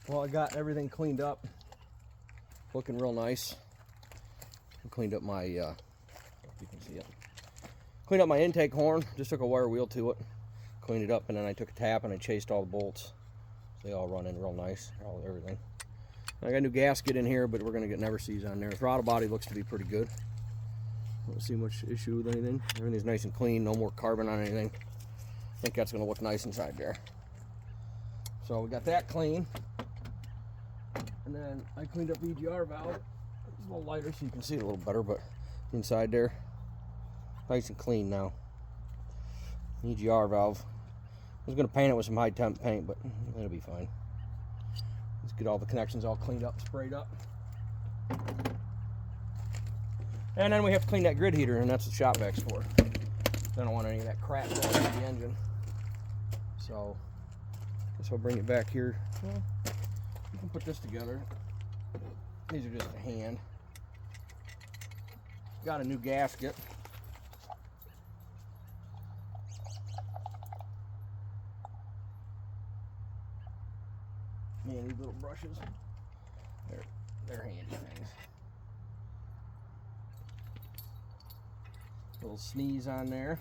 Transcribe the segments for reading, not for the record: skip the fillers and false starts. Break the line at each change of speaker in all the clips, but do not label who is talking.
Well, I got everything cleaned up, looking real nice. I cleaned up my, you can see it. Cleaned up my intake horn, just took a wire wheel to it, cleaned it up, and then I took a tap and I chased all the bolts. So they all run in real nice, everything. I got a new gasket in here, but we're gonna get never sees on there. The throttle body looks to be pretty good. Don't see much issue with anything. Everything's nice and clean, no more carbon on anything. I think that's gonna look nice inside there. So we got that clean. And then I cleaned up the EGR valve. It's a little lighter so you can see it a little better, but inside there, nice and clean now. EGR valve. I was gonna paint it with some high temp paint, but it'll be fine. Let's get all the connections all cleaned up, sprayed up. And then we have to clean that grid heater, and that's what shop vacs for. I don't want any of that crap going into the engine. So, I guess I'll bring it back here. Well, you can put this together. These are just a hand. Got a new gasket. Man, these little brushes, they're handy things. Little sneeze on there.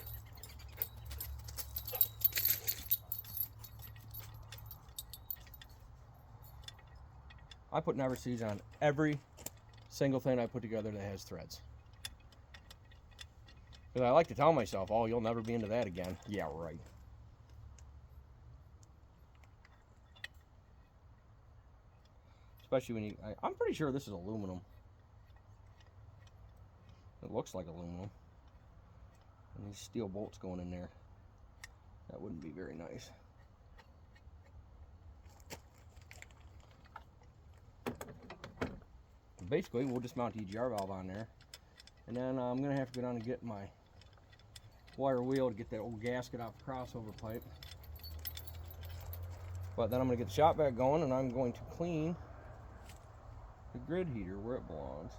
I put never sees on every single thing I put together that has threads. Because I like to tell myself, oh, you'll never be into that again. Yeah, right. Especially when you, I'm pretty sure this is aluminum. It looks like aluminum. And these steel bolts going in there. That wouldn't be very nice. Basically, we'll just mount the EGR valve on there. And then I'm going to have to go down and get my wire wheel to get that old gasket off the crossover pipe. But then I'm going to get the shop vac going, and I'm going to clean the grid heater where it belongs.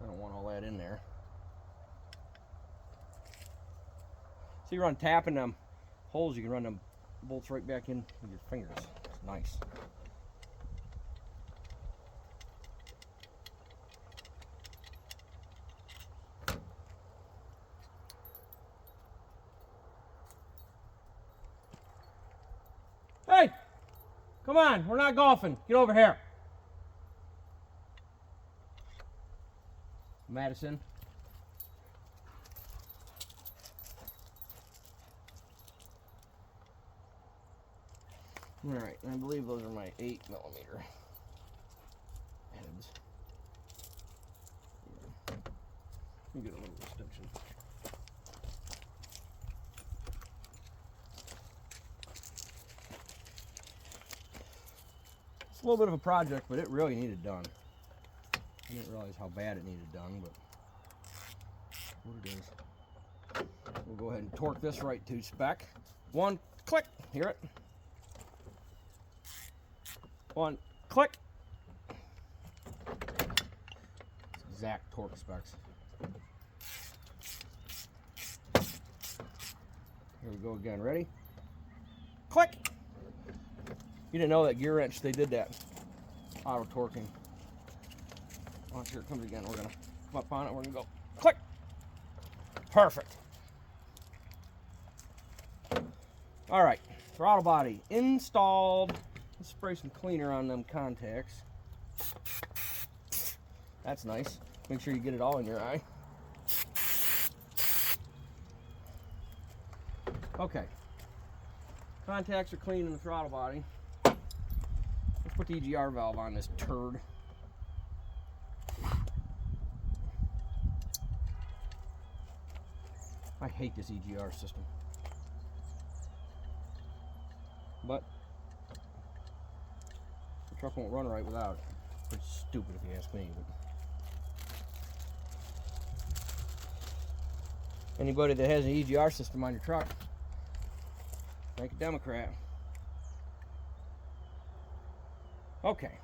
I don't want all that in there. So you run tapping them holes, you can run them bolts right back in with your fingers. It's nice. Hey! Come on, we're not golfing. Get over here. Madison. Alright, I believe those are my 8mm heads. Let me get a little extension. It's a little bit of a project, but it really needed done. I didn't realize how bad it needed done, but what it is. We'll go ahead and torque this right to spec. One click, hear it? One click. It's exact torque specs. Here we go again, ready? Click! You didn't know that gear wrench, they did that. Auto torquing. Watch, here it comes again. We're gonna come up on it, we're gonna go click! Perfect. Alright, throttle body installed. Let's spray some cleaner on them contacts. That's nice. Make sure you get it all in your eye. Okay. Contacts are clean in the throttle body. Let's put the EGR valve on this turd. I hate this EGR system. But the truck won't run right without it. Pretty stupid if you ask me. But anybody that has an EGR system on your truck, thank a Democrat. Okay.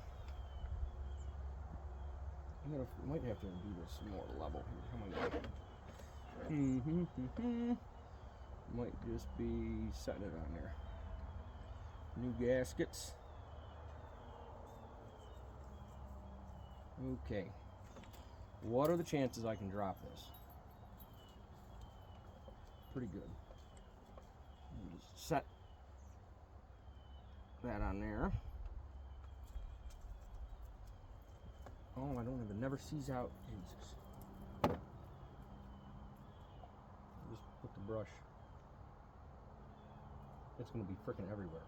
I might have to do this more level here. Come on. Might just be setting it on there. New gaskets. Okay. What are the chances I can drop this? Pretty good. Just set that on there. Oh, I don't even never sees out. Jesus. Just put the brush. It's going to be freaking everywhere.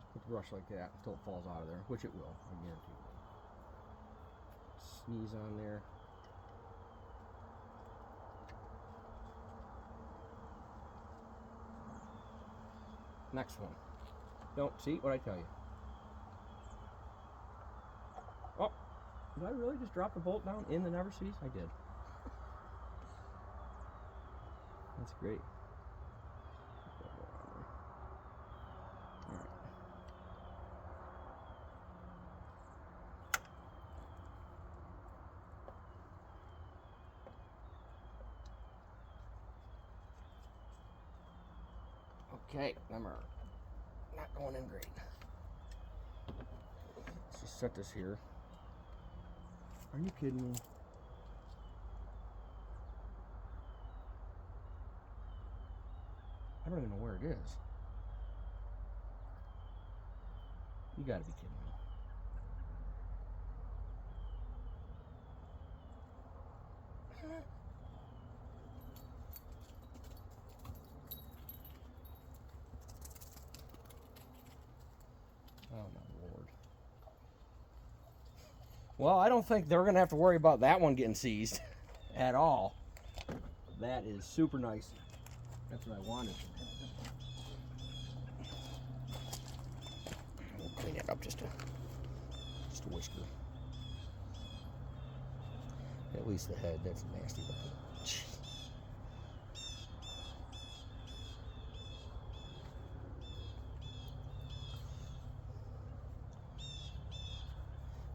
Just put the brush like that until it falls out of there, which it will, I guarantee you. Sneeze on there. Next one. Don't see what I tell you. Oh, did I really just drop the bolt down in the never sees? I did. That's great. Okay, them are not going in great. Let's just set this here. Are you kidding me? I don't even know where it is. You gotta be kidding me. Oh my Lord. Well, I don't think they're gonna have to worry about that one getting seized at all. That is super nice. That's what I wanted. We'll clean it up just a whisker. At least the head, that's nasty looking. Jeez.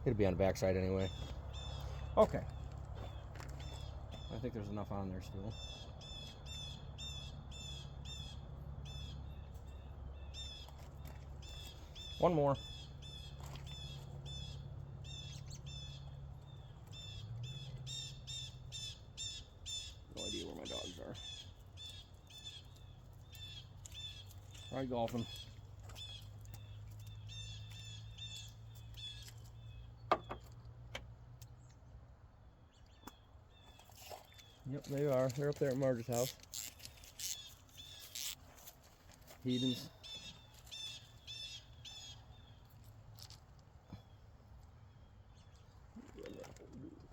It'll be on the backside anyway. Okay. I think there's enough on there still. One more. No idea where my dogs are. Try golfing. Yep, they are. They're up there at Marge's house. Heathens.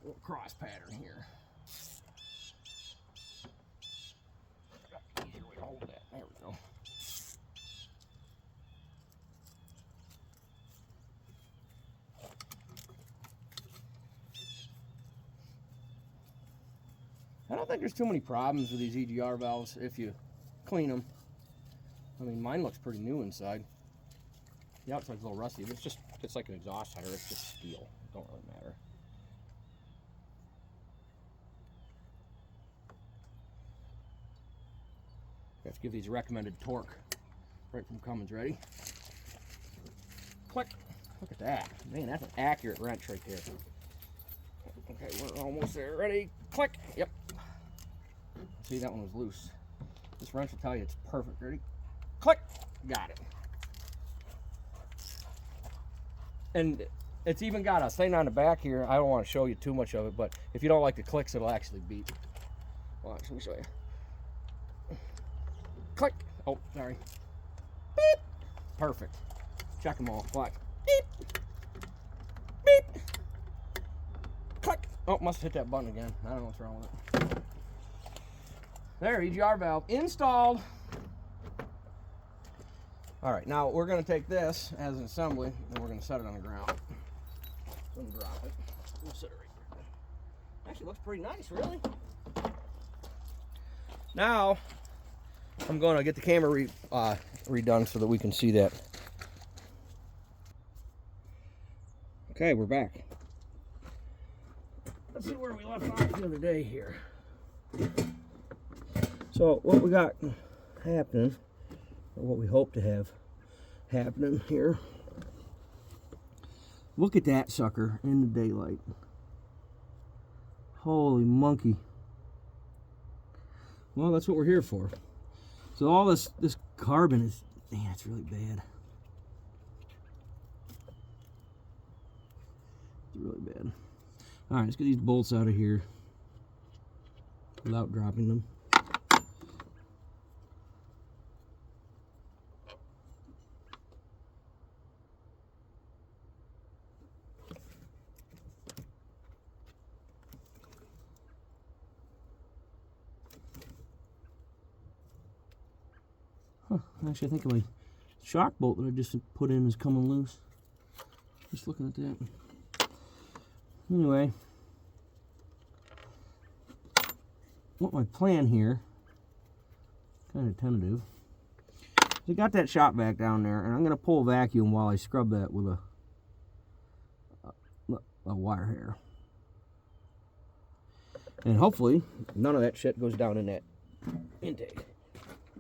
Little cross pattern here. Easier way to hold that. There we go. I don't think there's too many problems with these EGR valves if you clean them. I mean, mine looks pretty new inside. The outside's a little rusty, but it's like an exhaust header. It's just steel. It don't really matter. You have to give these recommended torque right from Cummins. Ready? Click. Look at that. Man, that's an accurate wrench right there. Okay, we're almost there. Ready? Click. Yep. See, that one was loose. This wrench will tell you it's perfect. Ready? Click. Got it. And it's even got a thing on the back here. I don't want to show you too much of it, but if you don't like the clicks, it'll actually beep. Watch, let me show you. Click. Oh, sorry. Beep. Perfect. Check them all. Watch. Beep. Beep. Click. Oh, must have hit that button again. I don't know what's wrong with it. There, EGR valve installed. All right, now we're going to take this as an assembly and we're going to set it on the ground. Don't drop it. We'll set it right there. Actually, looks pretty nice, really. Now, I'm going to get the camera redone so that we can see that. Okay, we're back. Let's see where we left off the other day here. So, what we got happening, or what we hope to have happening here, Look at that sucker in the daylight. Holy monkey. Well, that's what we're here for. So all this carbon is, man, it's really bad. It's really bad. All right, let's get these bolts out of here without dropping them. Huh, actually, I think my shock bolt that I just put in is coming loose. Just looking at that. Anyway, what my plan here, kind of tentative, I got that shop vac down there, and I'm going to pull vacuum while I scrub that with a wire hair. And hopefully, none of that shit goes down in that intake.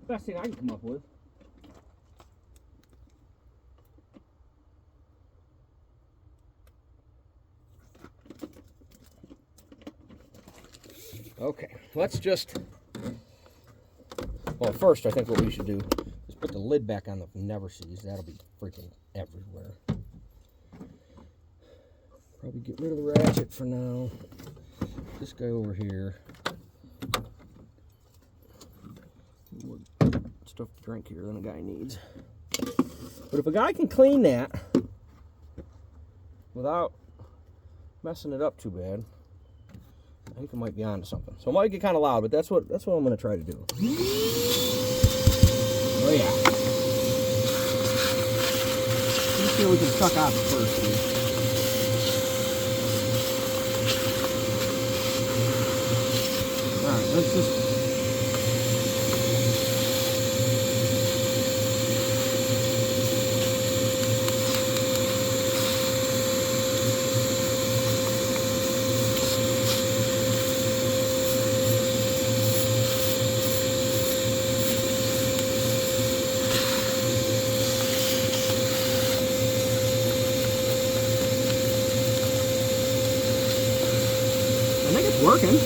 Best thing I can come up with. Okay, let's just, well, first I think what we should do is put the lid back on the never sees. That'll be freaking everywhere. Probably get rid of the ratchet for now. This guy over here. More stuff to drink here than a guy needs. But if a guy can clean that without messing it up too bad, I think I might be onto something. So it might get kind of loud, but that's what I'm going to try to do. Oh yeah. Let's see what we can suck out first, dude. All right, let's just. I think it's working.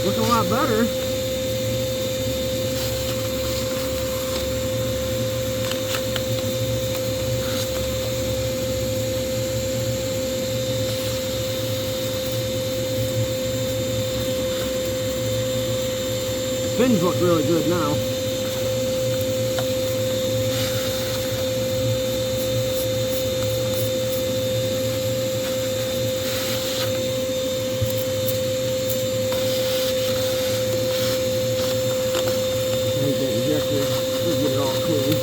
Looking a lot better. Fins look really good now. We'll get it all clean.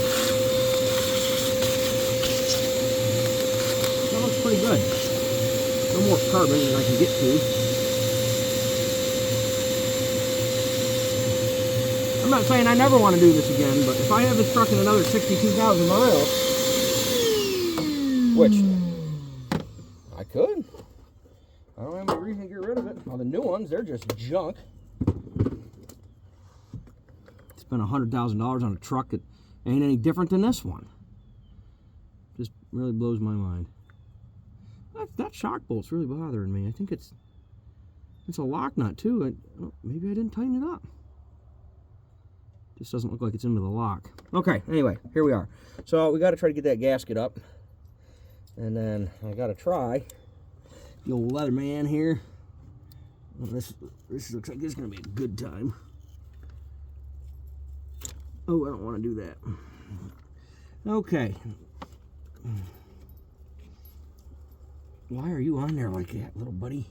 That looks pretty good. No more carbon than I can get to. I'm not saying I never want to do this again, but if I have this truck in another 62,000 miles, which I could, I don't have any reason to get rid of it. Well, the new ones, they're just junk. Spent $100,000 on a truck that ain't any different than this one. Just really blows my mind. That shock bolt's really bothering me. I think it's a lock nut too. Maybe I didn't tighten it up. Just doesn't look like it's into the lock. Okay, anyway, here we are. So we got to try to get that gasket up, and then I got to try the old Leatherman here. Well, this looks like this is gonna be a good time. Oh, I don't want to do that. Okay. Why are you on there like that, little buddy?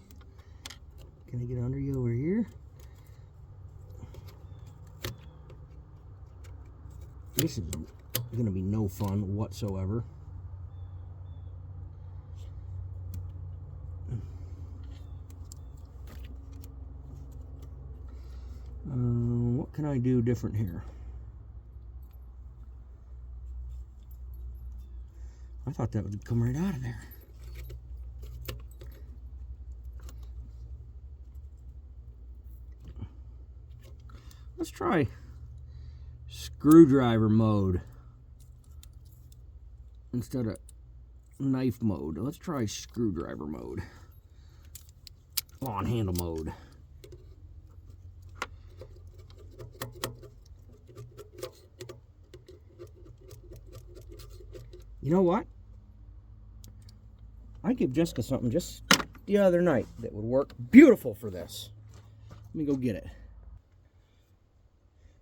Can I get under you over here? This is going to be no fun whatsoever. What can I do different here? I thought that would come right out of there. let's try screwdriver mode instead of knife mode. Let's try screwdriver mode. On handle mode. You know what? I gave Jessica something just the other night that would work beautiful for this. Let me go get it.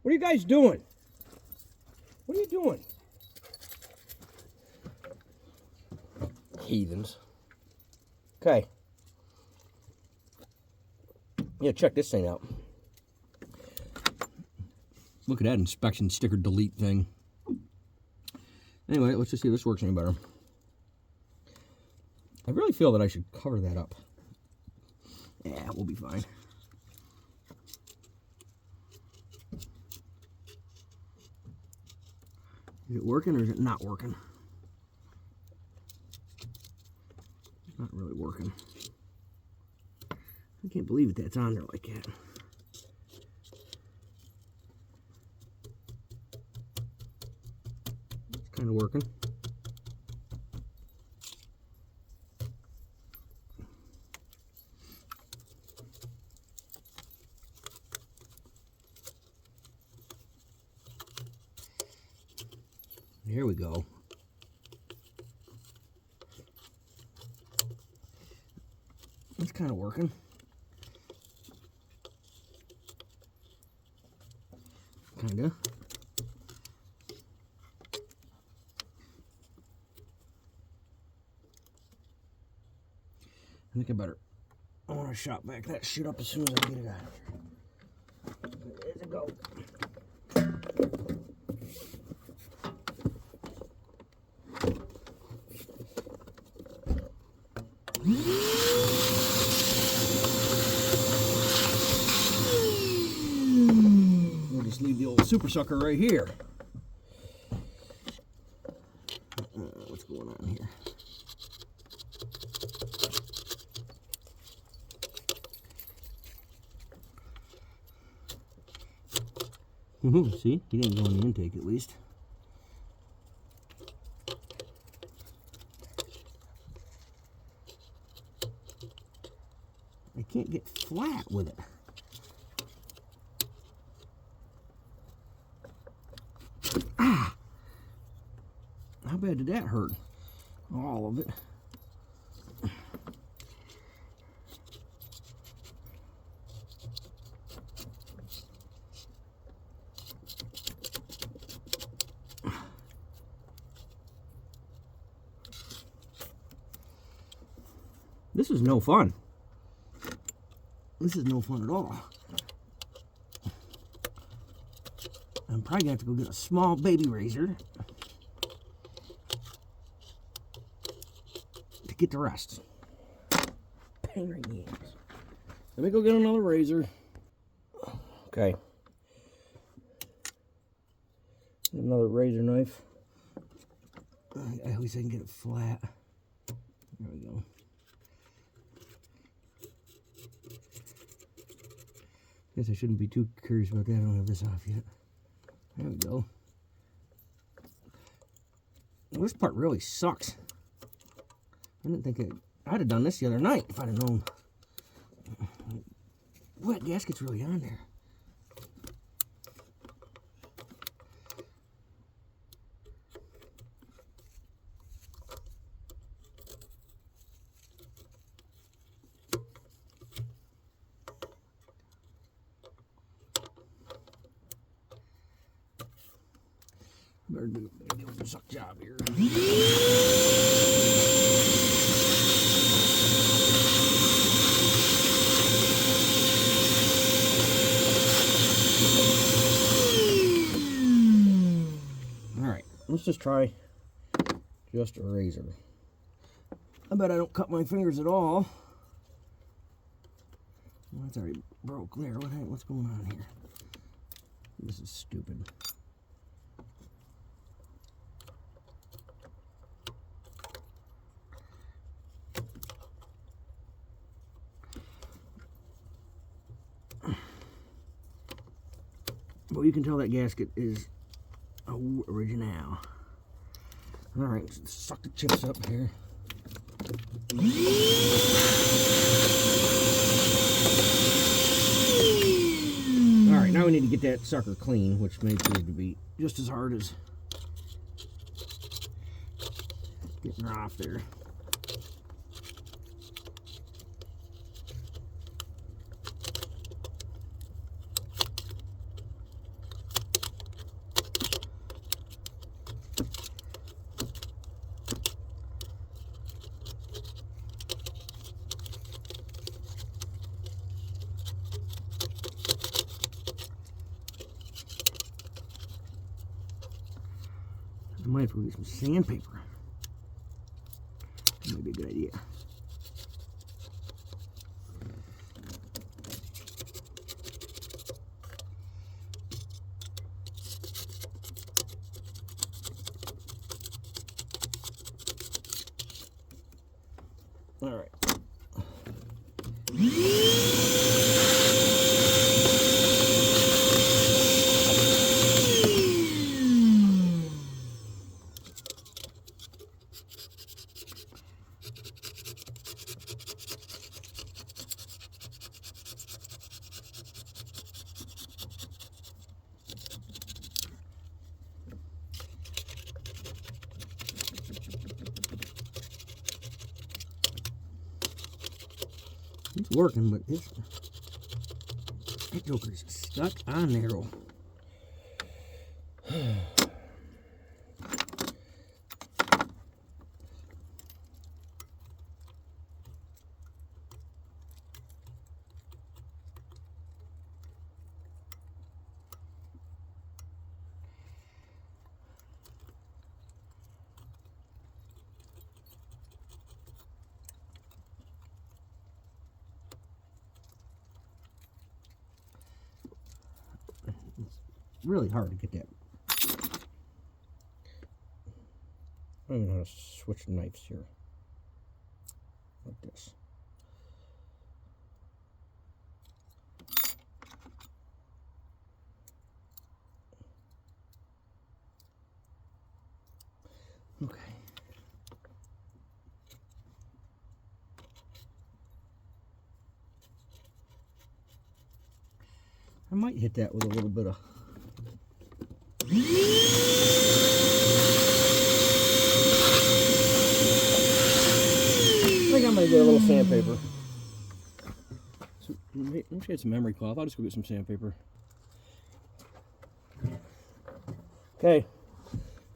What are you guys doing? What are you doing? Heathens. Okay. Yeah, check this thing out. Look at that inspection sticker delete thing. Anyway, let's just see if this works any better. I really feel that I should cover that up. Yeah, we'll be fine. Is it working or is it not working? It's not really working. I can't believe it that's on there like that. It's kind of working. Here we go. It's kind of working. Kinda. I think I want to shop back that shit up as soon as I get it out of here. There it go. We'll just leave the old super sucker right here. What's going on here? See, he didn't go in the intake at least. I can't get flat with it. Ah! How bad did that hurt? All of it. This is no fun. This is no fun at all. I'm probably gonna have to go get a small baby razor to get the rest. Pain right in the ass. Let me go get another razor. Okay. Another razor knife. At least I can get it flat. There we go. Guess I shouldn't be too curious about that. I don't have this off yet. There we go. Well, this part really sucks. I didn't think I'd have done this the other night if I'd have known. Well, that gasket's really on there. Better do a suck job here. Alright, let's just try just a razor. I bet I don't cut my fingers at all. Well, that's already broke there. What's going on here? This is stupid. Well, you can tell that gasket is original. All right, suck the chips up here. All right, now we need to get that sucker clean, which may prove to be just as hard as getting her off there. I might have to get some sandpaper. That might be a good idea. All right. It's working, but that joker's stuck on there. Really hard to get that. I don't even know how to switch knives here. Like this. Okay. I might hit that with a little bit of I think I'm going to get a little sandpaper. So, let me get some memory cloth. I'll just go get some sandpaper. Okay.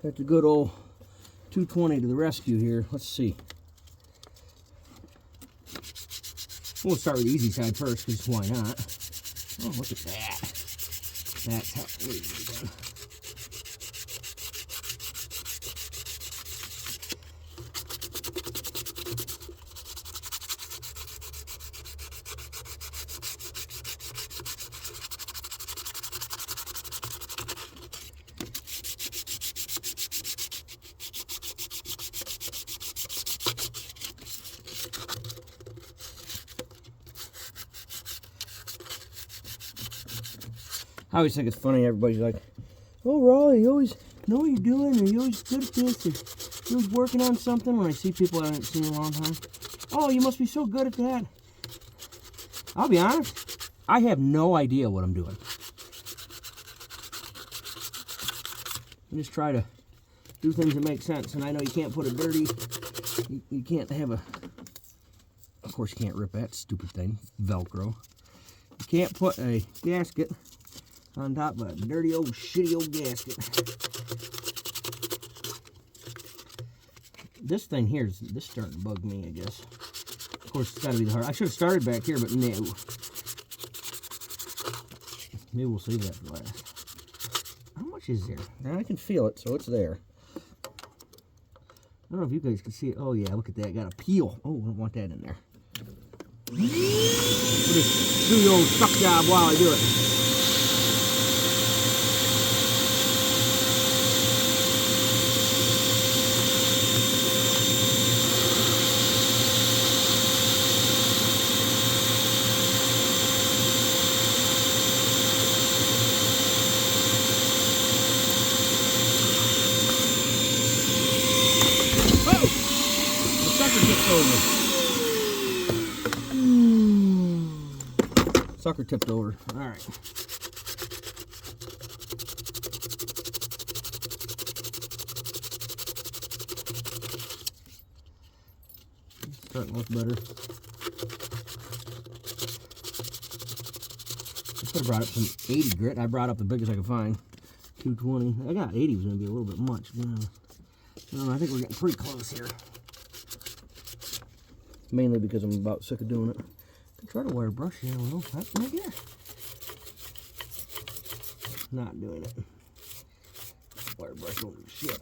Got the good old 220 to the rescue here. Let's see. We'll start with the easy side first, because why not? Oh, look at that. That's how it is done. I always think it's funny, everybody's like, oh, Raleigh, you always know what you're doing, and you're always good at this, and you're always working on something. When I see people I haven't seen in a long time, oh, you must be so good at that. I'll be honest, I have no idea what I'm doing. I just try to do things that make sense, and I know you can't put a dirty, you can't have a, of course you can't rip that stupid thing, Velcro. You can't put a gasket on top of a dirty old shitty old gasket. This thing here is starting to bug me, I guess. Of course, it's got to be the hard. I should have started back here, but no. Maybe we'll save that for last. How much is there? Now I can feel it, so it's there. I don't know if you guys can see it. Oh yeah, look at that. Got a peel. Oh, I don't want that in there. We'll just do the old suck job while I do it. goodness. Sucker tipped over. All right. Starting to look better. I should have brought up some 80 grit. I brought up the biggest I could find. 220. I got 80 was going to be a little bit much. I don't know, I think we're getting pretty close here. Mainly because I'm about sick of doing it. I could try to wire brush here a little. That's an idea. Not doing it. Wire brush don't do shit.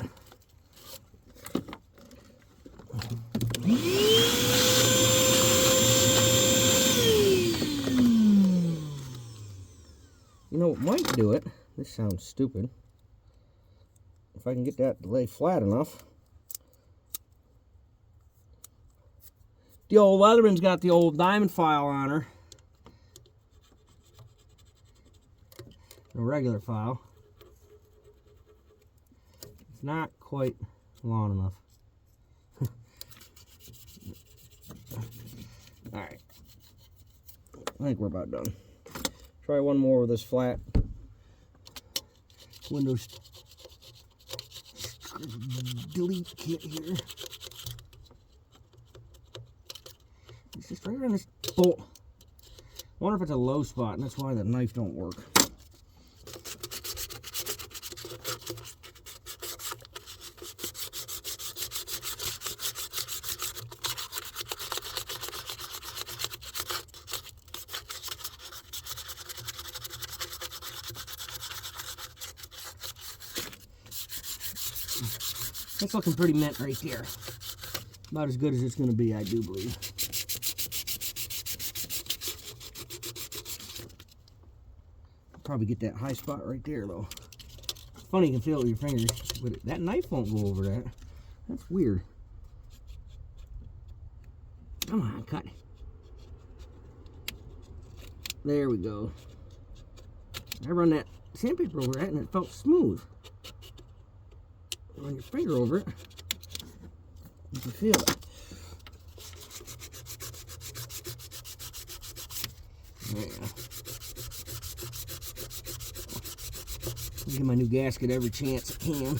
You know what might do it? This sounds stupid. If I can get that to lay flat enough. The old Leatherman's got the old diamond file on her. A regular file. It's not quite long enough. Alright. I think we're about done. Try one more with this flat Windows delete kit here. It's just right around this bolt. I wonder if it's a low spot, and that's why the knife don't work. It's looking pretty mint right there. About as good as it's going to be, I do believe. Probably get that high spot right there, though. It's funny, you can feel it with your fingers, but that knife won't go over that. That's weird. Come on, cut. There we go. I run that sandpaper over that, and it felt smooth. Run your finger over it, you can feel it. There you go. I'll give my new gasket every chance I can.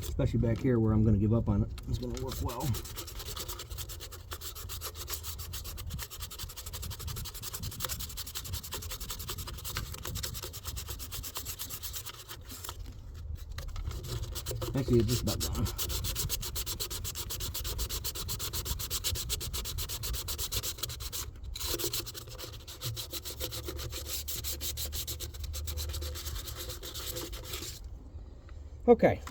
Especially back here where I'm going to give up on it. It's going to work well. Actually, it's just about gone. Okay.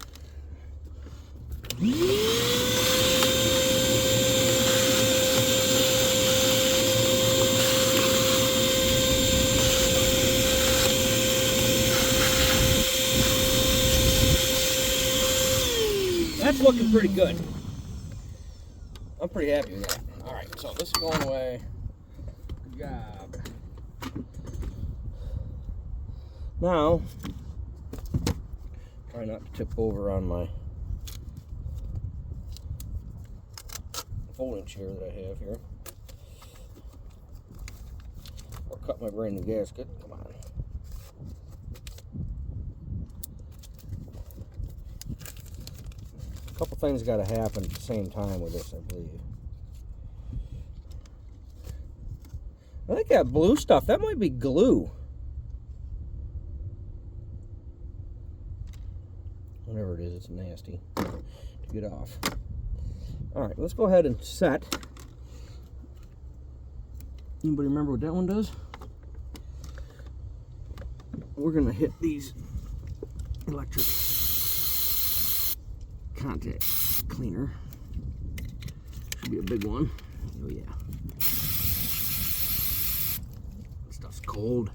That's looking pretty good. I'm pretty happy with that. Alright, so this is going away. Good job. Now, try not to tip over on my folding chair that I have here. Or cut my brand new gasket. Come on. A couple things got to happen at the same time with this, I believe. I think that blue stuff, that might be glue. Whatever it is, it's nasty to get off. Alright, let's go ahead and set. Anybody remember what that one does? We're going to hit these electric contact cleaner. Should be a big one. Oh yeah. This stuff's cold.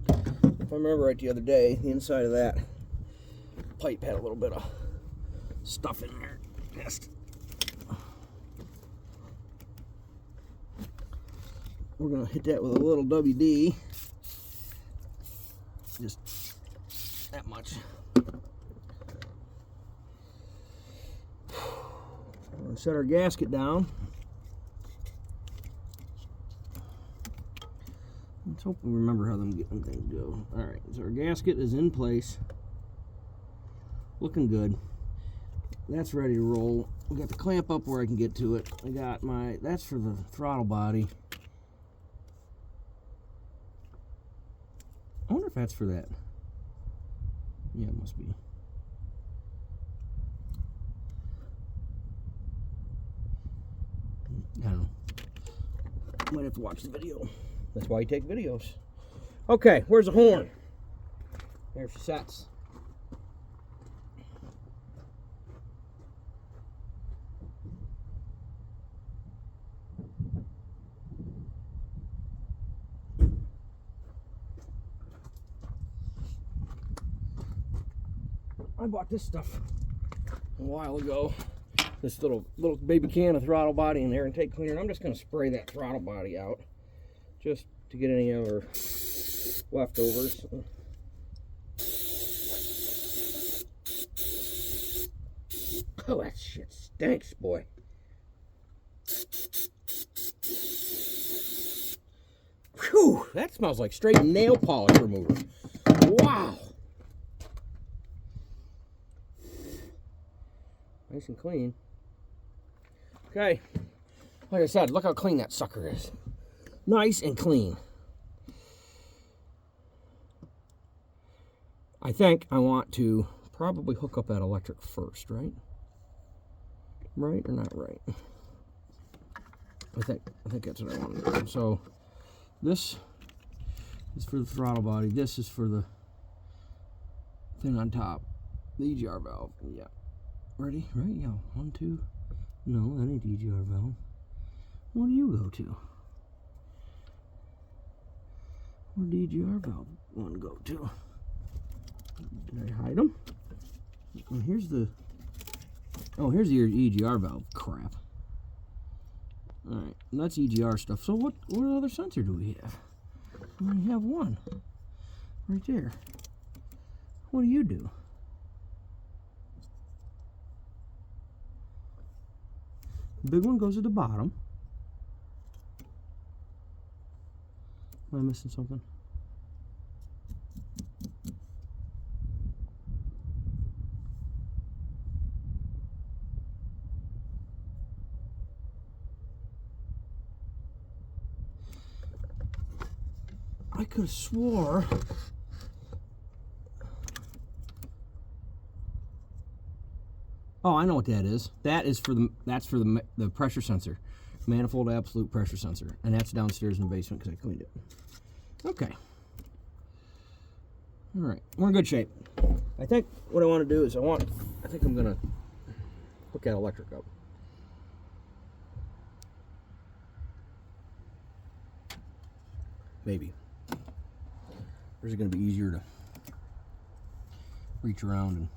If I remember right the other day, the inside of that pipe had a little bit of stuff in there. Just we're gonna hit that with a little WD. Just that much. We'll set our gasket down. Let's hope we remember how them things go. Alright, so our gasket is in place. Looking good. That's ready to roll. We got the clamp up where I can get to it. I got my, that's for the throttle body. I wonder if that's for that. Yeah, it must be. I don't know. Might have to watch the video. That's why you take videos. Okay, where's the horn? There she sets. I bought this stuff a while ago. This little baby can of throttle body and air intake cleaner. And I'm just going to spray that throttle body out just to get any other leftovers. Oh, that shit stinks, boy. Whew, that smells like straight nail polish remover. Wow. Nice and clean. Okay, like I said, look how clean that sucker is. Nice and clean. I think I want to probably hook up that electric first, right? Right or not right? I think that's what I want to do. So this is for the throttle body. This is for the thing on top. The EGR valve. Yeah. Ready? Right? Yeah. 1, 2. No, that ain't the EGR valve. What do you go to? Where'd the EGR valve one go to? Did I hide them? Oh, here's the. Oh, here's the EGR valve crap. All right, that's EGR stuff. So what other sensor do we have? We only have one. Right there. What do you do? The big one goes at the bottom. Am I missing something? I could have swore oh, I know what that is. That is for the pressure sensor, manifold absolute pressure sensor, and that's downstairs in the basement because I cleaned it. Okay. All right, we're in good shape. I think what I want to do is I think I'm gonna hook that electric up. Maybe. Or is it gonna be easier to reach around and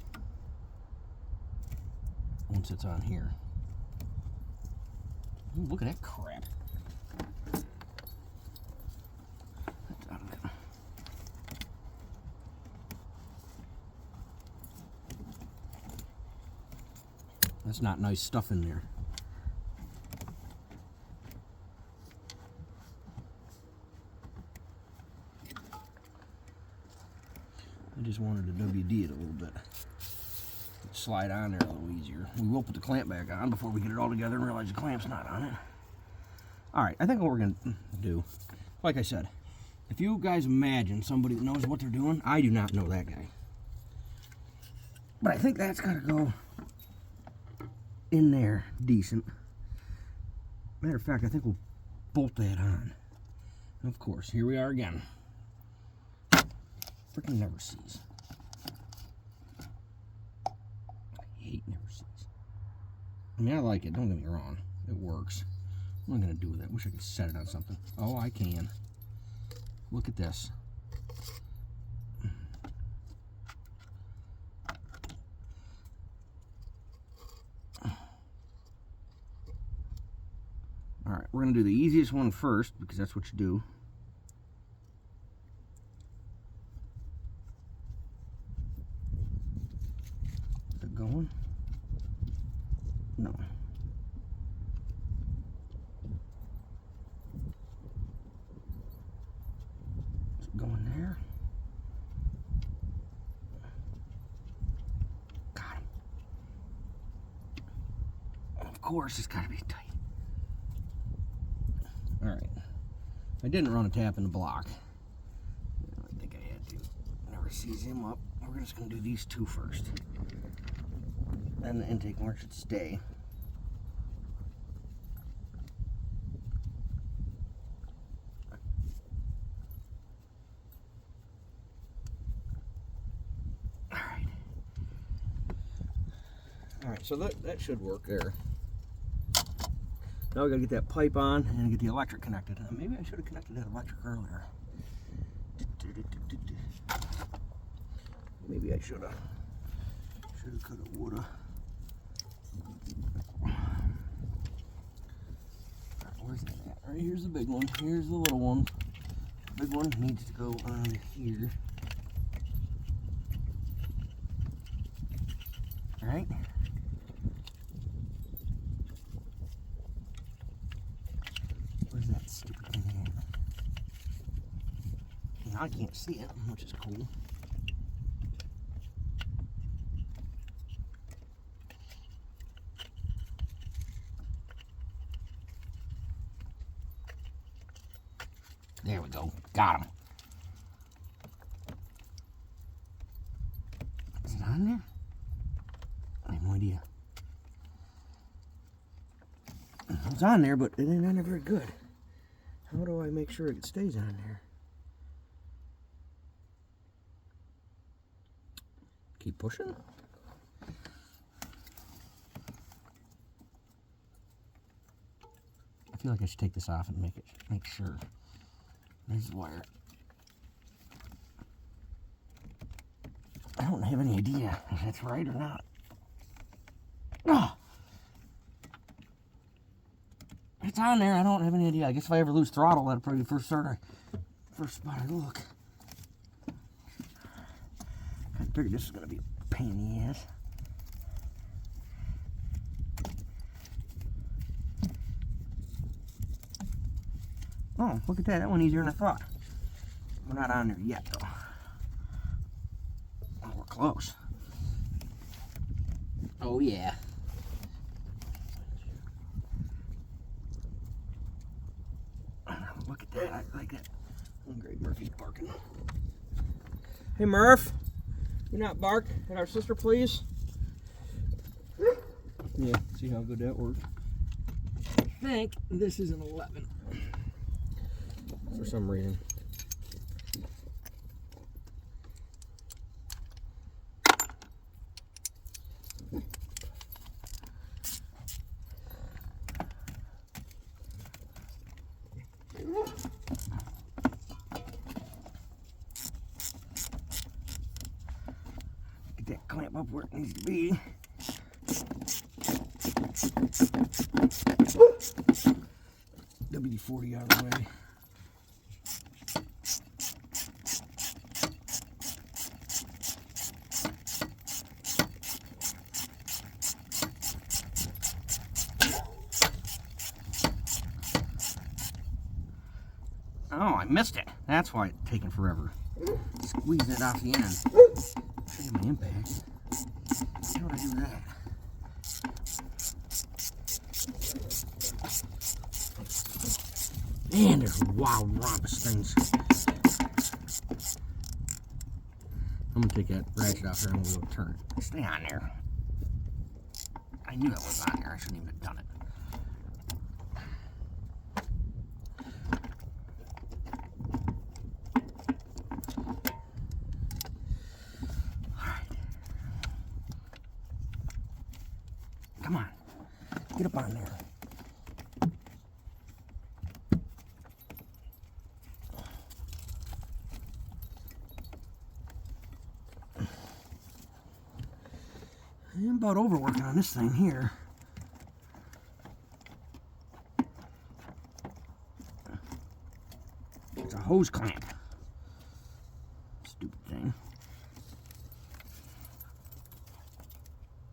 once it's on here? Ooh, look at that crap. That's out of it. That's not nice stuff in there. I just wanted to WD it a little bit. Slide on there a little easier. We will put the clamp back on before we get it all together and realize the clamp's not on it. Alright, I think what we're going to do, like I said, if you guys imagine somebody that knows what they're doing, I do not know that guy. But I think that's got to go in there decent. Matter of fact, I think we'll bolt that on. And of course, here we are again. Freaking never sees. Never sees. I mean, I like it, don't get me wrong. It works. What am I going to do with it? I wish I could set it on something. Oh, I can. Look at this. Alright, we're going to do the easiest one first, because that's what you do. going? No. Is it going there? Got him. Of course, it's got to be tight. All right. I didn't run a tap in the block. I think I had to. Never sees him up. We're just going to do these two first. Then the intake horn should stay. All right, so that should work there. Now we gotta get that pipe on and get the electric connected. Maybe I should have connected that electric earlier. Maybe I should have. Should have, could have, would have. Where's that at? Right here's the big one. Here's the little one. The big one needs to go on here. All right. Where's that stupid thing at? Now I can't see it, which is cool. There we go. Got him. Is it on there? I have no idea. It's on there, but it ain't on there very good. How do I make sure it stays on there? Keep pushing. I feel like I should take this off and make sure. There's the wire. I don't have any idea if that's right or not. Oh, it's on there. I don't have any idea. I guess if I ever lose throttle, that'll probably be the first spot I look. I figured this is going to be a pain in the ass. Oh, look at that. That went easier than I thought. We're not on there yet, though. Oh, we're close. Oh, yeah. Look at that. I like that. Great, Murphy's barking. Hey, Murph. You not bark at our sister, please? Yeah, see how good that worked. I think this is an 11. For some reason. Get that clamp up where it needs to be. WD-40 out of the way. Oh, I missed it. That's why it's taking forever. Squeezing it off the end. Save my impact. How do I do that? Man, there's wild rompus things. I'm gonna take that ratchet off there and we'll turn it. Stay on there. I knew it was on there. I shouldn't even have done it. Come on, get up on there. I'm about overworking on this thing here. It's a hose clamp. Stupid thing.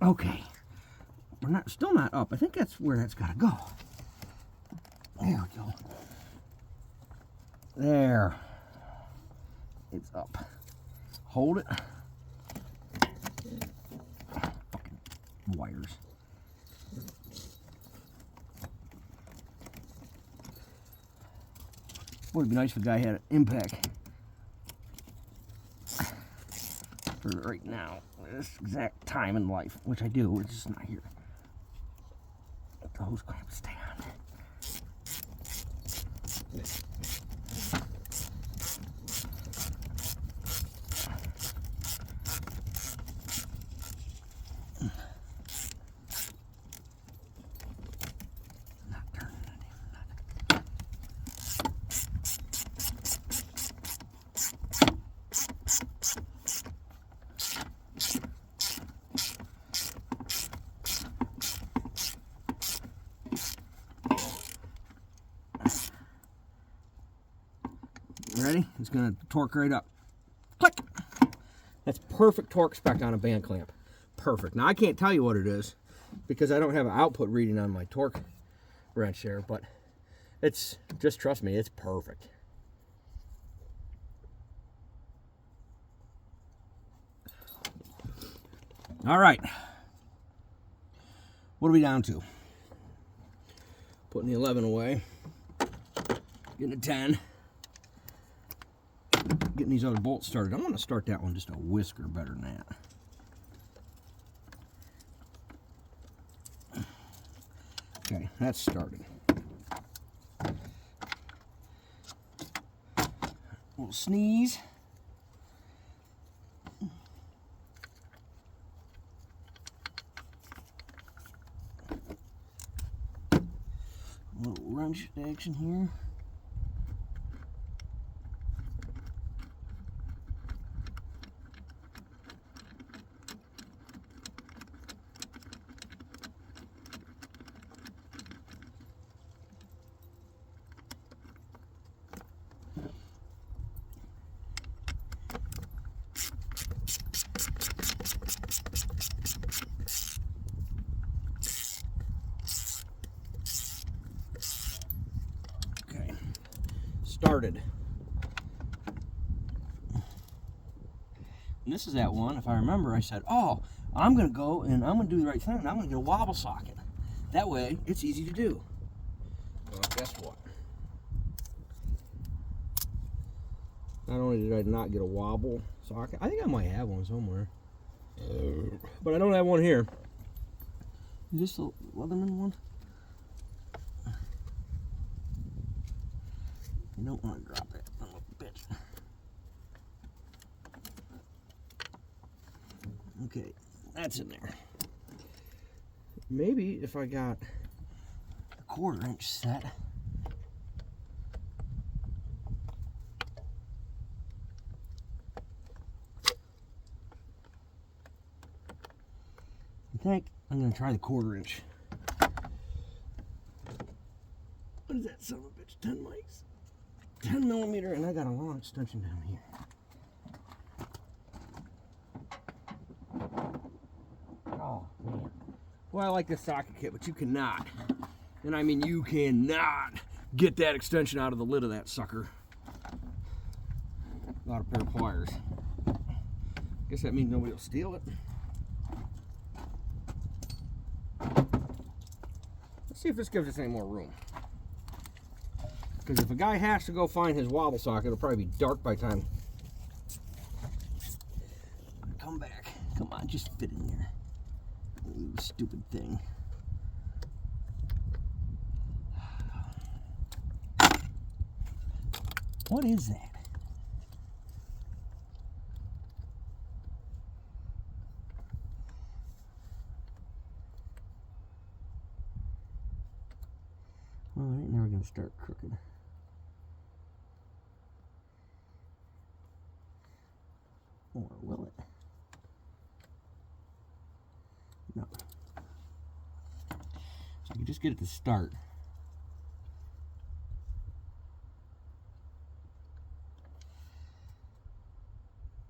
Okay. We're still not up. I think that's where that's got to go. There we go. There. It's up. Hold it. Fucking wires. Boy, it'd be nice if a guy had an impact for right now, this exact time in life, which I do. It's just not here. Let the hose clamp stay on. Ready? It's going to torque right up. Click! That's perfect torque spec on a band clamp. Perfect. Now, I can't tell you what it is because I don't have an output reading on my torque wrench there, but it's, just trust me, it's perfect. All right. What are we down to? Putting the 11 away. Getting a 10. Getting these other bolts started. I want to start that one just a whisker better than that. Okay, that's started. Little sneeze. Little wrench action here. Started. And this is that one, if I remember, I said, oh, I'm going to go and I'm going to do the right thing and I'm going to get a wobble socket. That way, it's easy to do. Well, guess what? Not only did I not get a wobble socket, I think I might have one somewhere. But I don't have one here. Is this the Leatherman one? You don't want to drop it, little bitch. Okay, that's in there. Maybe if I got a 1/4 inch set. I think I'm going to try the 1/4 inch. What is that son of a bitch? 10 mics? 10 millimeter, and I got a long extension down here. Oh, man. Well, I like this socket kit, but you cannot, and I mean you cannot, get that extension out of the lid of that sucker without a pair of pliers. Guess that means nobody will steal it. Let's see if this gives us any more room. Because if a guy has to go find his wobble socket, it'll probably be dark by the time. Come back. Come on, just fit in there. You stupid thing. What is that? Well, it ain't never gonna start crooked. Or will it? No. So I can just get it to start.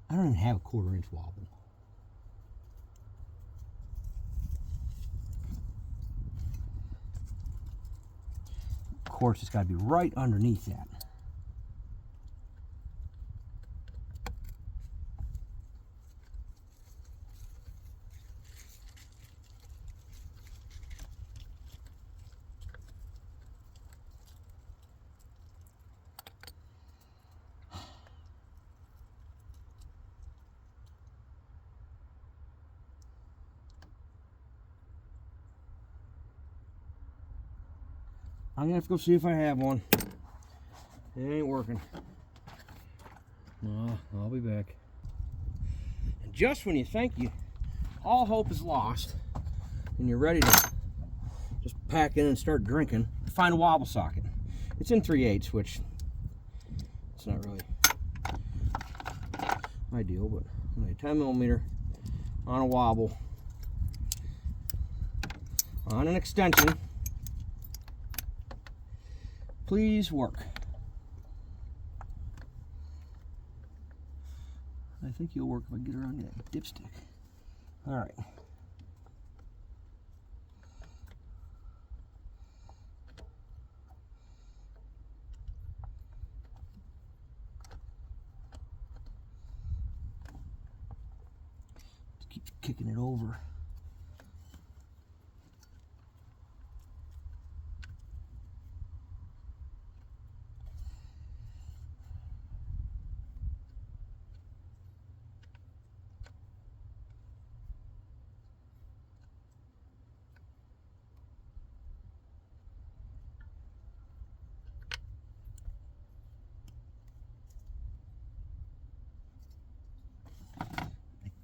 I don't even have a 1/4 inch wobble. course, it's got to be right underneath that. I'm gonna have to go see if I have one. It ain't working. No, I'll be back. And just when you think all hope is lost and you're ready to just pack in and start drinking, find a wobble socket. It's in 3/8, which it's not really ideal, but a 10mm on a wobble on an extension. Please work. I think you'll work if I get around that dipstick. All right. Just keep kicking it over.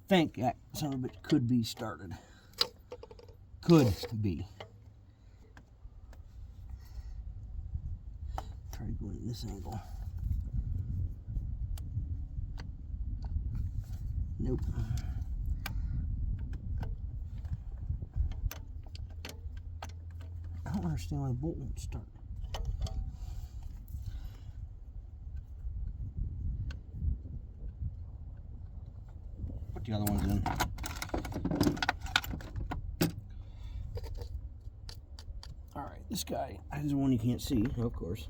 I think that some of it could be started. Could be. Try to go in this angle. Nope. I don't understand why the bolt won't start. Put the other ones in. Alright, this guy is the one you can't see, of course.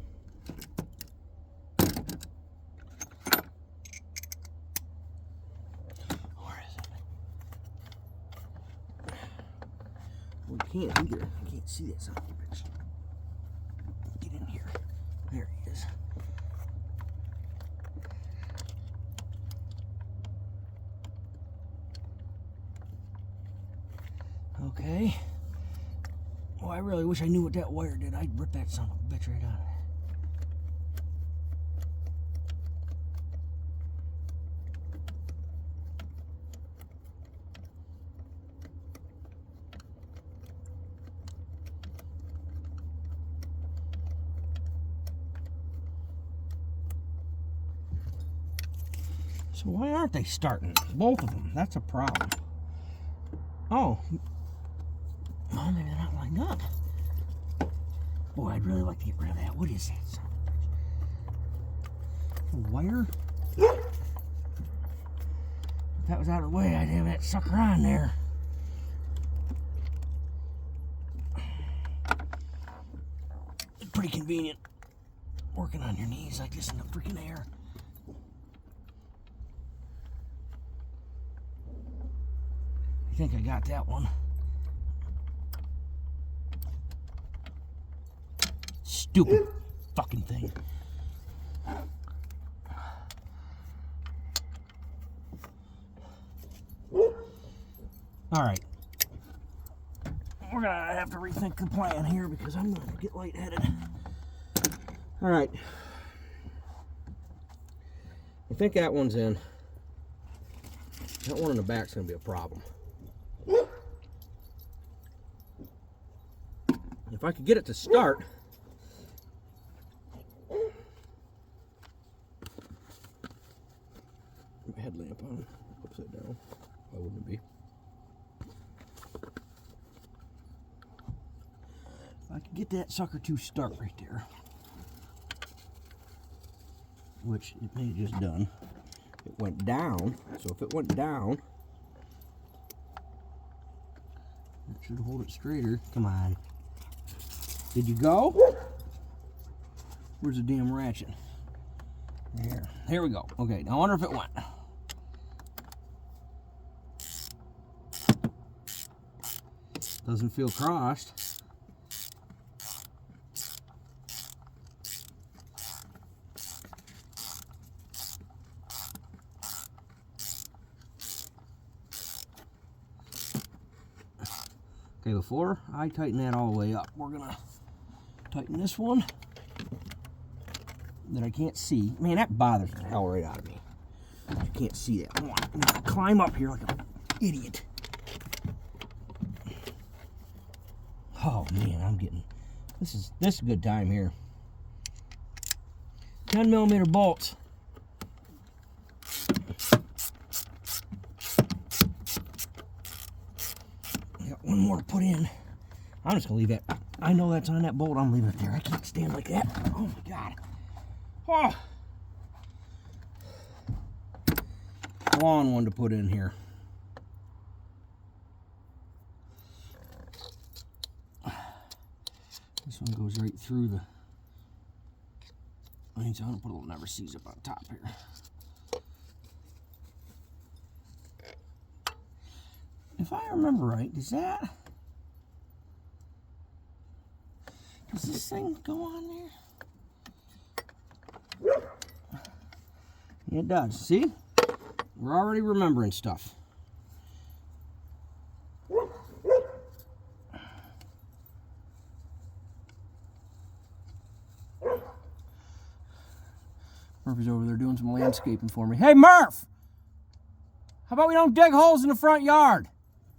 Where is it? Well, you can't either. I can't see that son of a bitch. Get in here. There he is. Okay. Oh, I really wish I knew what that wire did. I'd rip that son of a bitch right out of there. So why aren't they starting? Both of them. That's a problem. Oh. Oh, maybe they're not lined up. Boy, I'd really like to get rid of that. What is that son of a bitch? A wire? If that was out of the way, I'd have that sucker on there. It's pretty convenient working on your knees like this in the freaking air. I think I got that one. Stupid fucking thing. Alright. We're gonna have to rethink the plan here because I'm gonna get lightheaded. Alright. I think that one's in. That one in the back's gonna be a problem. If I could get it to start. Headlamp on, upside down. Why wouldn't it be? If I could get that sucker to start right there, which it may have just done. It went down, so if it went down, that should hold it straighter. Come on. Did you go? Where's the damn ratchet? Here we go. Okay, now I wonder if it went. Doesn't feel crossed. Okay, before I tighten that all the way up, we're gonna tighten this one that I can't see. Man, that bothers the hell right out of me. I can't see that. I'm gonna climb up here like an idiot. Oh man, I'm getting this is a good time here. 10mm bolts. I got one more to put in. I'm just gonna leave that. I know that's on that bolt. I'm leaving it there. I can't stand like that. Oh my god. Oh. Long one to put in here. This one goes right through the. I'm gonna put a little never sees up on top here. If I remember right, does this thing go on there? Yeah, it does. See? We're already remembering stuff. Murphy's over there doing some landscaping for me. Hey, Murph! How about we don't dig holes in the front yard?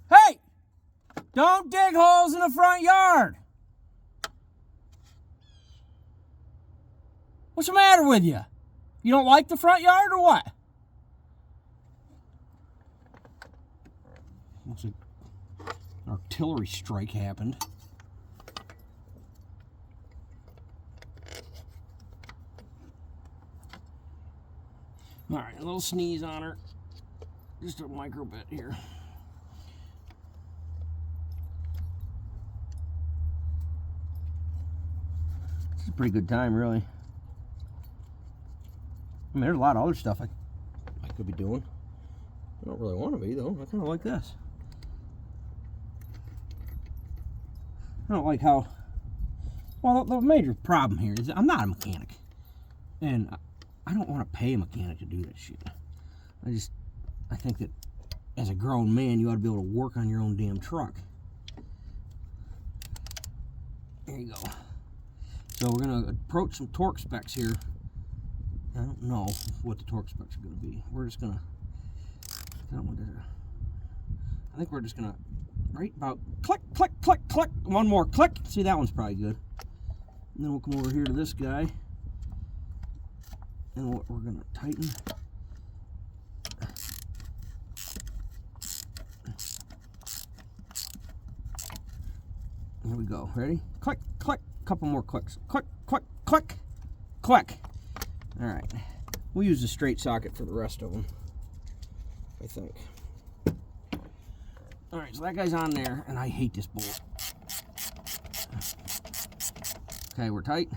Hey! Don't dig holes in the front yard! What's the matter with you? You don't like the front yard or what? Looks like an artillery strike happened. All right, a little sneeze on her. Just a micro bit here. This is a pretty good time, really. I mean, there's a lot of other stuff I could be doing. I don't really want to be, though. I kind of like this. I don't like how... Well, the major problem here is I'm not a mechanic. And I don't want to pay a mechanic to do that shit. I think that as a grown man, you ought to be able to work on your own damn truck. There you go. So we're going to approach some torque specs here. I don't know what the torque specs are going to be. We're just going to... I think we're just going to... Right about... Click, click, click, click. One more click. See, that one's probably good. And then we'll come over here to this guy. And what we're going to tighten. Here we go. Ready? Click, click. Couple more clicks. Click, click, click, click. All right. We'll use the straight socket for the rest of them, I think. All right, so that guy's on there, and I hate this bolt. Okay, we're tight.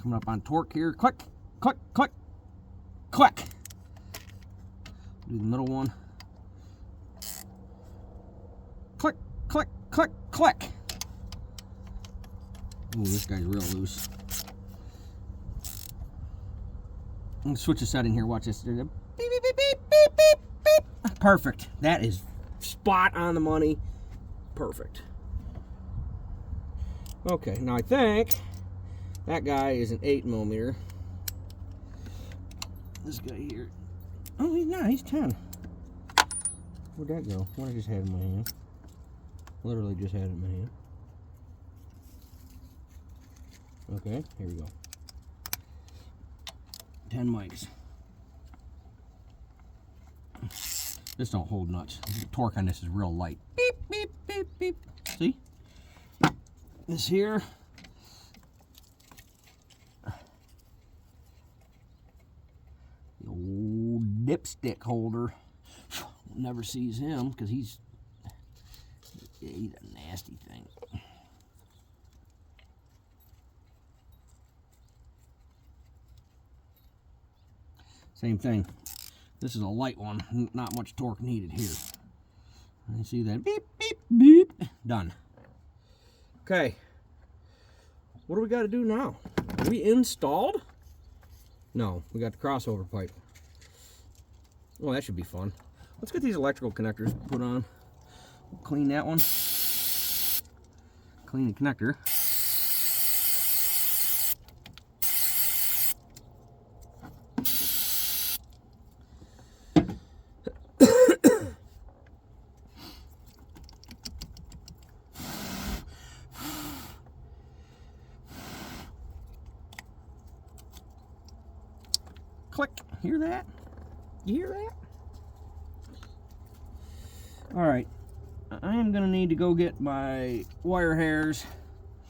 Coming up on torque here. Click, click, click, click. Do the middle one. Click, click, click, click. Ooh, this guy's real loose. I'm gonna switch the setting here. Watch this. Beep, beep, beep, beep, beep, beep, beep. Perfect. That is spot on the money. Perfect. Okay, now I think that guy is an 8mm. This guy here. Oh, he's not. He's 10. Where'd that go? What I just had in my hand. Literally just had it in my hand. Okay, here we go. 10 mics. This don't hold nuts. The torque on this is real light. Beep, beep, beep, beep. See? This here. The old dipstick holder. Never sees him because he's a nasty thing. Same thing. This is a light one, not much torque needed here. You see that? Beep, beep, beep. Done. Okay. What do we got to do now? Are we installed? No, we got the crossover pipe. Well, that should be fun. Let's get these electrical connectors put on. Clean that one. Clean the connector. Click. Hear that? You hear that? All right. I am going to need to go get my wire hairs.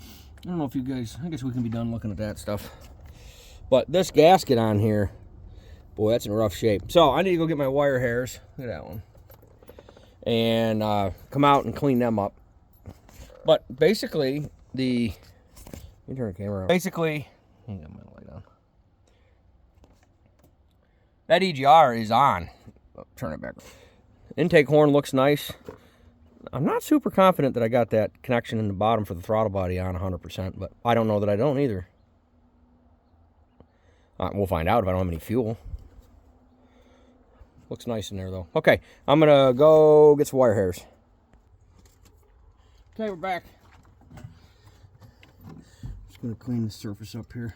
I don't know if you guys, I guess we can be done looking at that stuff. But this gasket on here, boy, that's in rough shape. So I need to go get my wire hairs. Look at that one. And come out and clean them up. But basically, let me turn the camera on. Basically, hang on, my light on. That EGR is on. Oh, turn it back. Intake horn looks nice. I'm not super confident that I got that connection in the bottom for the throttle body on 100%, but I don't know that I don't either. We'll find out if I don't have any fuel. Looks nice in there, though. Okay, I'm going to go get some wire hairs. Okay, we're back. Just going to clean the surface up here.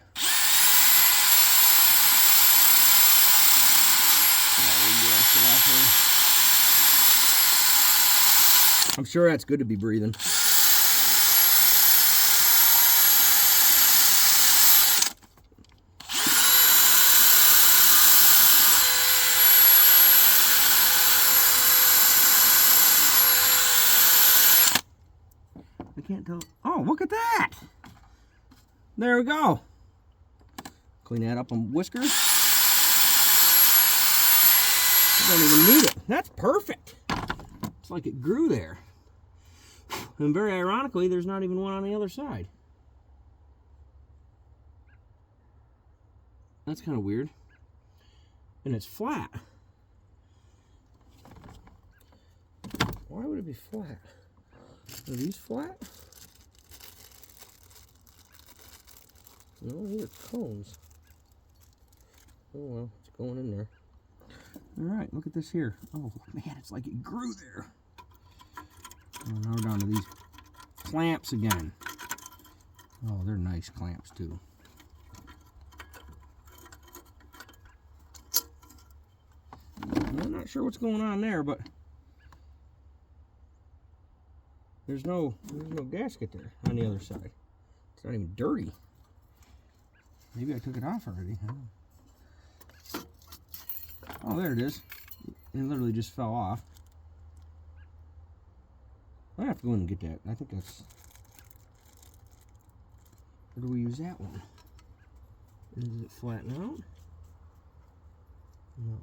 I'm sure that's good to be breathing. I can't tell. Oh, look at that! There we go. Clean that up on whiskers. I don't even need it. That's perfect. It's like it grew there. And very ironically, there's not even one on the other side. That's kind of weird. And it's flat. Why would it be flat? Are these flat? No, these are cones. Oh well, it's going in there. Alright, look at this here. Oh man, it's like it grew there. Oh, now we're down to these clamps again. Oh, they're nice clamps too. I'm not sure what's going on there, but there's no gasket there on the other side. It's not even dirty. Maybe I took it off already. Oh, there it is. It literally just fell off. I have to go in and get that. I think that's... Where do we use that one? Does it flatten out? No.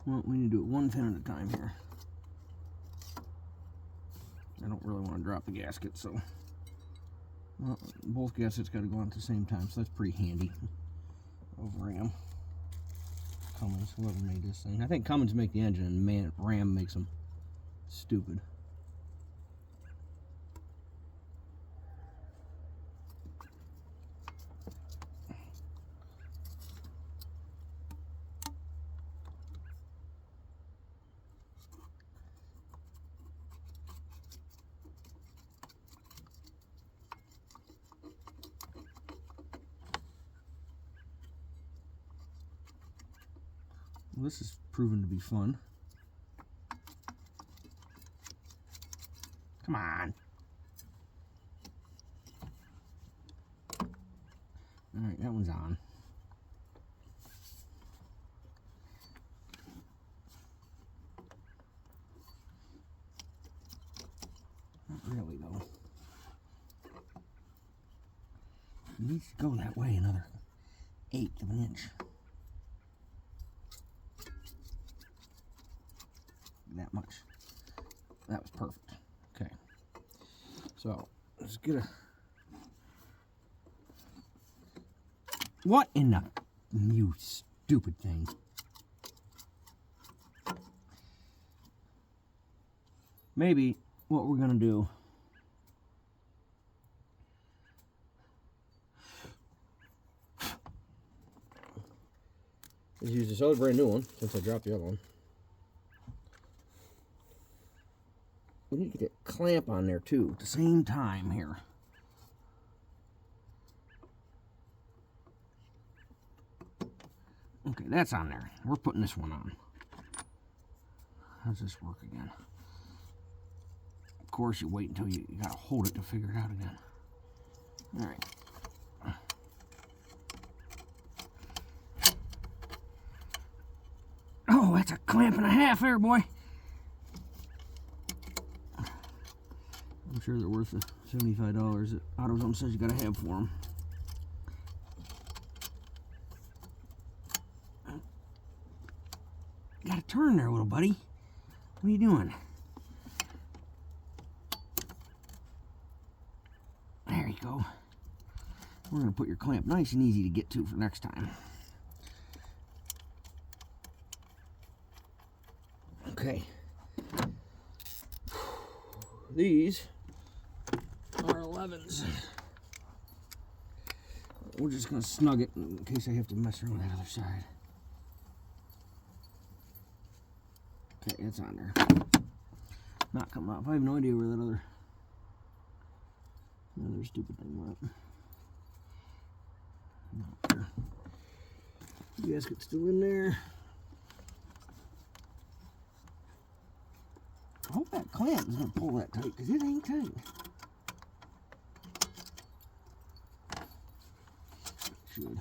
Well, we need to do it one pin at a time here. I don't really want to drop the gasket, so... Well, both gaskets got to go on at the same time, so that's pretty handy. Over Ram. Cummins, whoever made this thing. I think Cummins make the engine, and man, Ram makes them stupid. Well, this is proven to be fun. Come on. Alright, that one's on. Not really, though. It needs to go that way another 1/8 of an inch. That much. That was perfect. Okay. So let's get a What in the... You stupid thing. Maybe what we're gonna do is use this other brand new one since I dropped the other one. We need to get a clamp on there too at the same time here. Okay, that's on there. We're putting this one on. How does this work again? Of course, you wait until you gotta hold it to figure it out again. All right. Oh, that's a clamp and a half there, boy. I'm sure they're worth the $75 that AutoZone says you gotta have for them. You gotta turn there, little buddy. What are you doing? There you go. We're gonna put your clamp nice and easy to get to for next time. Okay. These are 11s. We're just gonna snug it in case I have to mess around with that other side. Okay, it's on there. Not coming off. I have no idea where that other stupid thing went. Not there. The gasket's still in there. I hope that clamp is going to pull that tight, because it ain't tight. It should.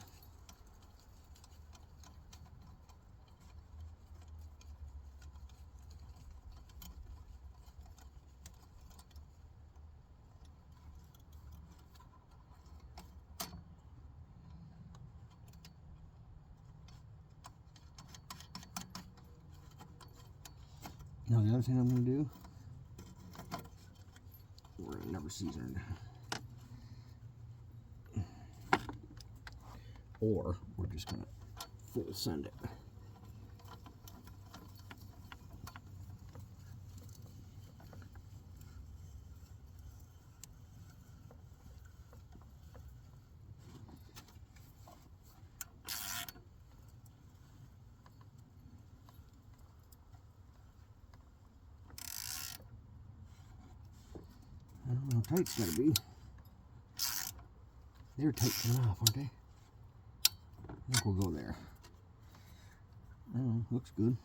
You know the other thing I'm going to do? We're going to never season it. Or we're just going to full send it. I don't know how tight it's got to be. They're tight coming off, aren't they? I think we'll go there. I don't know, looks good.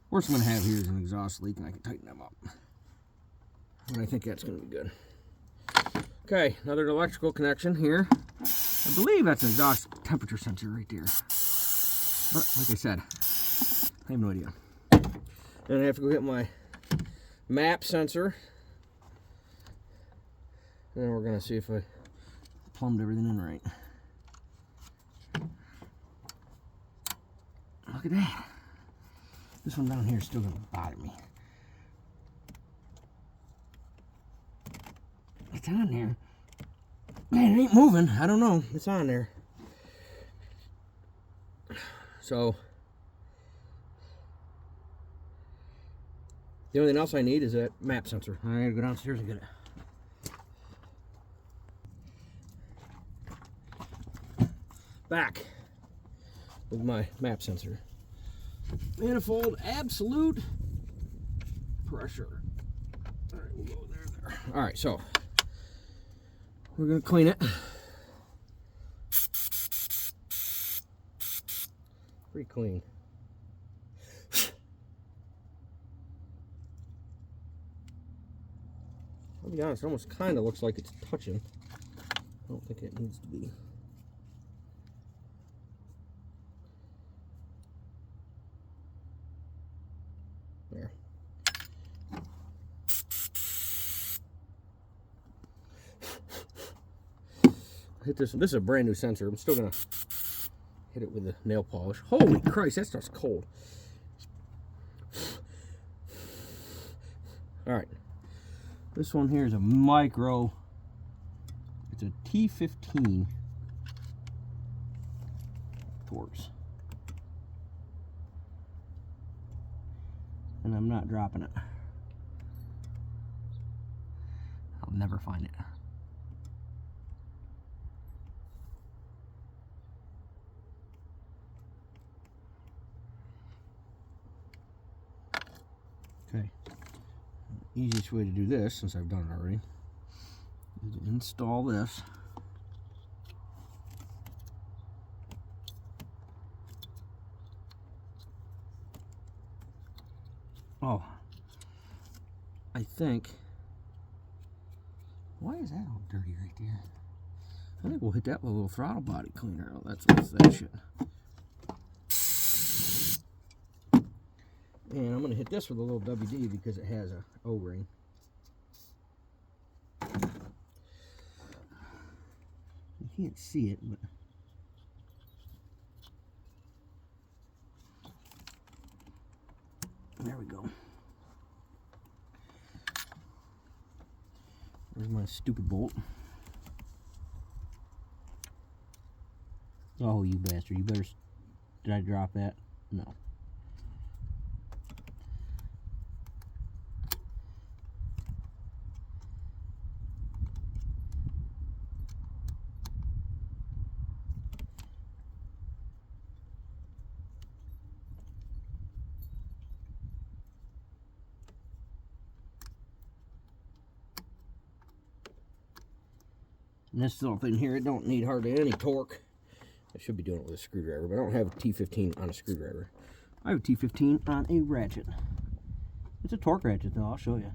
Worst I'm going to have here is an exhaust leak, and I can tighten them up. And I think that's going to be good. Okay, another electrical connection here. I believe that's an exhaust temperature sensor right there. But, like I said, I have no idea. Then I have to go get my map sensor. And then we're going to see if I plumbed everything in right. Look at that. This one down here is still going to bother me. It's on there. Man, it ain't moving. I don't know. It's on there. So, the only thing else I need is that map sensor. I gotta go downstairs and get it. Back with my map sensor. Manifold absolute pressure. All right, we'll go there. All right, so we're gonna clean it. Pretty clean. I'll be honest, it almost kind of looks like it's touching. I don't think it needs to be. There. hit this. This is a brand new sensor. I'm still gonna hit it with a nail polish. Holy Christ, that stuff's cold. All right, this one here is a micro. It's a T15 Torx, and I'm not dropping it. I'll never find it. Okay, easiest way to do this, since I've done it already, is to install this. Oh, I think, why is that all dirty right there? I think we'll hit that with a little throttle body cleaner. Oh, that's what's that shit. And I'm going to hit this with a little WD because it has a O-ring. You can't see it, but there we go. There's my stupid bolt. Oh, you bastard. You better... Did I drop that? No. And this little thing here, it don't need hardly any torque. I should be doing it with a screwdriver, but I don't have a T15 on a screwdriver. I have a T15 on a ratchet. It's a torque ratchet though, I'll show you.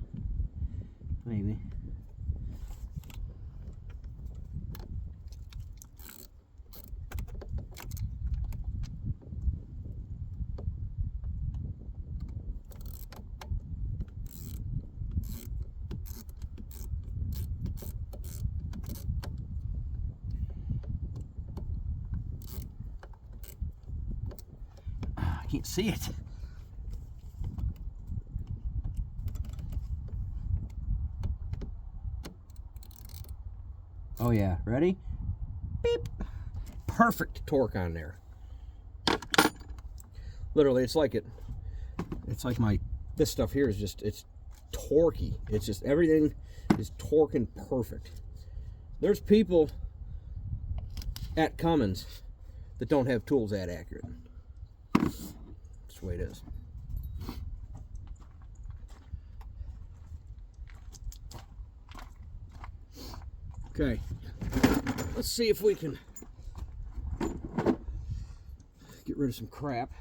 Maybe. I can't see it. Oh yeah, ready? Beep. Perfect torque on there. Literally, it's like this stuff here is just, it's torquey. It's just, everything is torquing perfect. There's people at Cummins that don't have tools that accurate. That's the way it is. Okay, let's see if we can get rid of some crap.